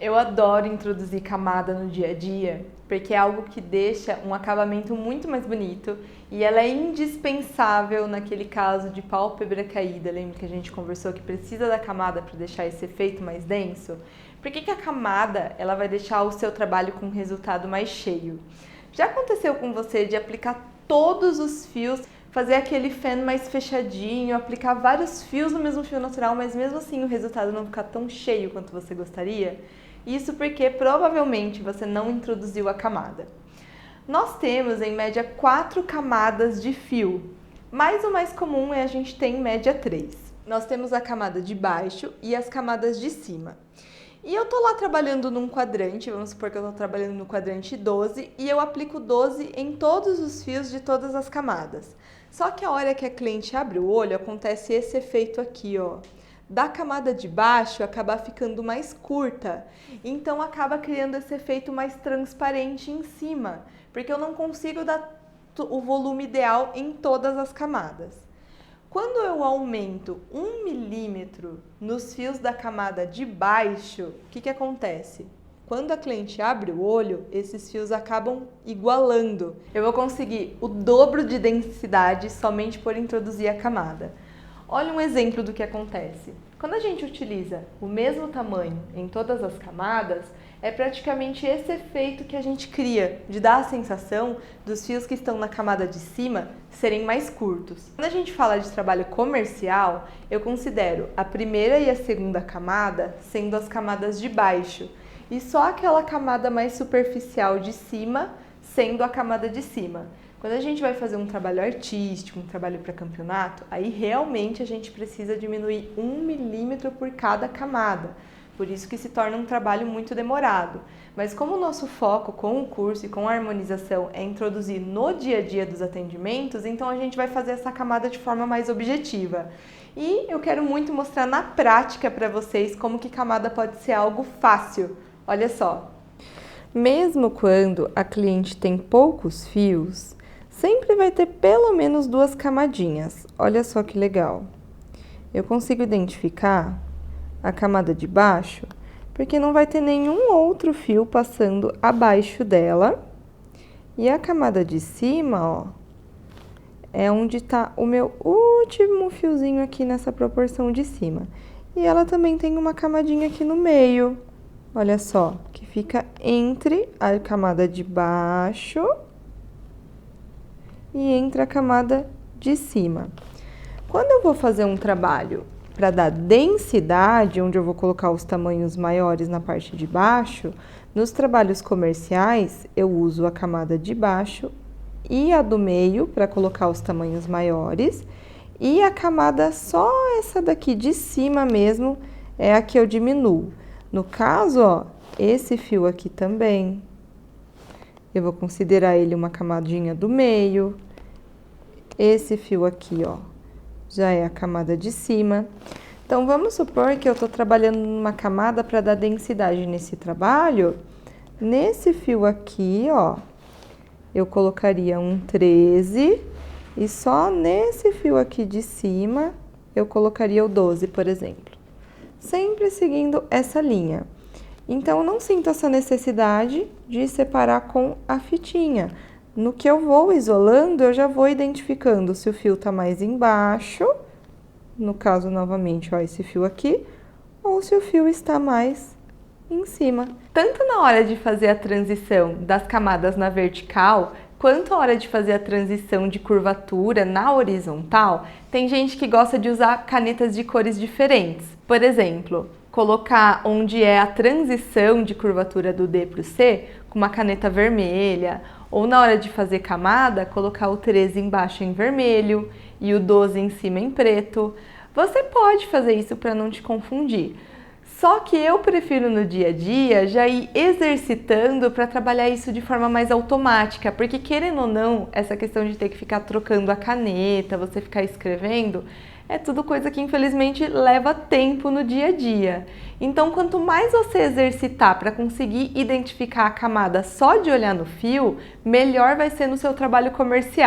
Eu adoro introduzir camada no dia a dia, porque é algo que deixa um acabamento muito mais bonito e ela é indispensável naquele caso de pálpebra caída. Lembra que a gente conversou que precisa da camada para deixar esse efeito mais denso? Por que a camada ela vai deixar o seu trabalho com um resultado mais cheio? Já aconteceu com você de aplicar todos os fios, fazer aquele fan mais fechadinho, aplicar vários fios no mesmo fio natural, mas mesmo assim o resultado não ficar tão cheio quanto você gostaria? Isso porque provavelmente você não introduziu a camada. Nós temos em média 4 camadas de fio, mas o mais comum é a gente ter em média 3. Nós temos a camada de baixo e as camadas de cima. E eu tô lá trabalhando num quadrante, vamos supor que eu tô trabalhando no quadrante 12 e eu aplico 12 em todos os fios de todas as camadas. Só que a hora que a cliente abre o olho, acontece esse efeito aqui, ó. Da camada de baixo acabar ficando mais curta, então acaba criando esse efeito mais transparente em cima, porque eu não consigo dar o volume ideal em todas as camadas. Quando eu aumento 1 milímetro nos fios da camada de baixo, o que acontece? Quando a cliente abre o olho, esses fios acabam igualando. Eu vou conseguir o dobro de densidade somente por introduzir a camada. Olha um exemplo do que acontece. Quando a gente utiliza o mesmo tamanho em todas as camadas, é praticamente esse efeito que a gente cria, de dar a sensação dos fios que estão na camada de cima serem mais curtos. Quando a gente fala de trabalho comercial, eu considero a primeira e a segunda camada sendo as camadas de baixo, e só aquela camada mais superficial de cima sendo a camada de cima. Quando a gente vai fazer um trabalho artístico, um trabalho para campeonato, aí realmente a gente precisa diminuir 1 milímetro por cada camada. Por isso que se torna um trabalho muito demorado. Mas como o nosso foco com o curso e com a harmonização é introduzir no dia a dia dos atendimentos, então a gente vai fazer essa camada de forma mais objetiva. E eu quero muito mostrar na prática para vocês como que camada pode ser algo fácil. Olha só. Mesmo quando a cliente tem poucos fios, sempre vai ter pelo menos 2 camadinhas. Olha só que legal. Eu consigo identificar a camada de baixo porque não vai ter nenhum outro fio passando abaixo dela. E a camada de cima, ó, é onde está o meu último fiozinho aqui nessa proporção de cima. E ela também tem uma camadinha aqui no meio. Olha só, que fica entre a camada de baixo e entre a camada de cima. Quando eu vou fazer um trabalho para dar densidade, onde eu vou colocar os tamanhos maiores na parte de baixo, nos trabalhos comerciais eu uso a camada de baixo e a do meio para colocar os tamanhos maiores, e a camada só essa daqui de cima mesmo é a que eu diminuo. No caso, ó, esse fio aqui também, eu vou considerar ele uma camadinha do meio. Esse fio aqui, ó, já é a camada de cima. Então, vamos supor que eu tô trabalhando numa camada para dar densidade nesse trabalho. Nesse fio aqui, ó, eu colocaria um 13 e só nesse fio aqui de cima eu colocaria o 12, por exemplo. Sempre seguindo essa linha. Então, eu não sinto essa necessidade de separar com a fitinha. No que eu vou isolando, eu já vou identificando se o fio tá mais embaixo, no caso, novamente, ó, esse fio aqui, ou se o fio está mais em cima. Tanto na hora de fazer a transição das camadas na vertical, quanto a hora de fazer a transição de curvatura na horizontal, tem gente que gosta de usar canetas de cores diferentes. Por exemplo, colocar onde é a transição de curvatura do D para o C com uma caneta vermelha, ou na hora de fazer camada, colocar o 13 embaixo em vermelho e o 12 em cima em preto. Você pode fazer isso para não te confundir. Só que eu prefiro no dia a dia já ir exercitando para trabalhar isso de forma mais automática, porque querendo ou não, essa questão de ter que ficar trocando a caneta, você ficar escrevendo, é tudo coisa que infelizmente leva tempo no dia a dia. Então, quanto mais você exercitar para conseguir identificar a camada só de olhar no fio, melhor vai ser no seu trabalho comercial.